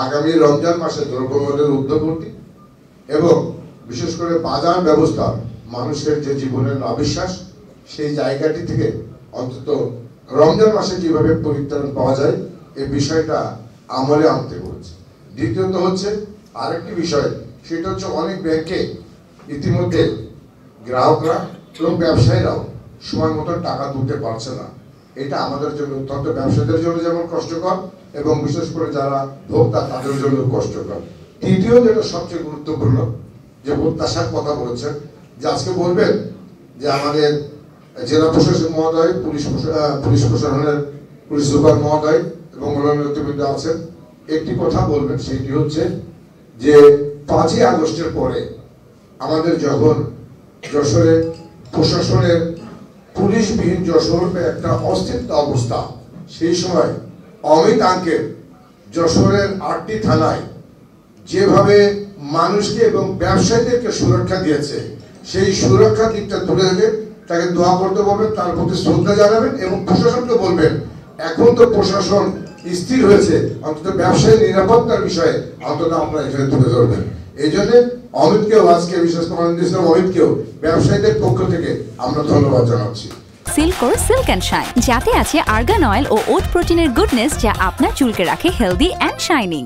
আগামী রমজান মাসে দ্রব্যমূল্যের ঊর্ধ্বগতি এবং বিশেষ করে বাজার ব্যবস্থা মানুষের যে জীবনের অবিশ্বাস সেই জায়গাটি থেকে অন্তত রমজান মাসে কিভাবে পরিত্রাণ পাওয়া যায় এই বিষয়টা আমলে আনতে বলেছে। দ্বিতীয়ত হচ্ছে আরেকটি বিষয়, সেটা হচ্ছে অনেক ব্যাংকে ইতিমধ্যে গ্রাহকরা এবং ব্যবসায়ীরাও সময় মতো টাকা তুলতে পারছে না। এটা আমাদের জন্য অত্যন্ত, ব্যবসায়ীদের জন্য যেমন কষ্টকর এবং বিশেষ করে যারা ভোক্তা তাদের জন্য কষ্টকর। তৃতীয় যেটা সবচেয়ে গুরুত্বপূর্ণ, যে প্রত্যাশার কথা বলেছেন, যে আজকে বলবেন যে আমাদের জেলা প্রশাসক মহোদয়, পুলিশ প্রশাসনের পুলিশ সুপার মহোদয় এবং অন্যান্য নেতৃবৃন্দ আছেন, একটি কথা বলবেন, সেটি হচ্ছে যে 5ই আগস্টের পরে আমাদের যখন যশোরে প্রশাসনের পুলিশবিহীন যশোর একটা অস্থির অবস্থা, সেই সময় অমিত আঙ্কেল যশোরের 8টি থানায় যেভাবে মানুষকে এবং ব্যবসায়ীদেরকে সুরক্ষা দিয়েছে, সেই সুরক্ষা দিকটা তুলে ধরে তাকে দোয়া করতে বলবেন, তার প্রতি শ্রদ্ধা জানাবেন এবং প্রশাসনকে বলবেন এখন তো প্রশাসন স্থির হয়েছে, অন্তত ব্যবসায়ী নিরাপত্তার বিষয়ে অন্তত আপনারা এখানে তুলে ধরবেন। এই জন্য অমিতকেও আজকে বিশেষ করে অমিতকেও ব্যবসায়ীদের পক্ষ থেকে আমরা ধন্যবাদ জানাচ্ছি। সিল্কোর সিল্ক অ্যান্ড শাইন, যাতে আছে আর্গান অয়েল ও ওট প্রোটিনের গুডনেস, যা আপনার চুলকে রাখে হেলদি অ্যান্ড শাইনিং।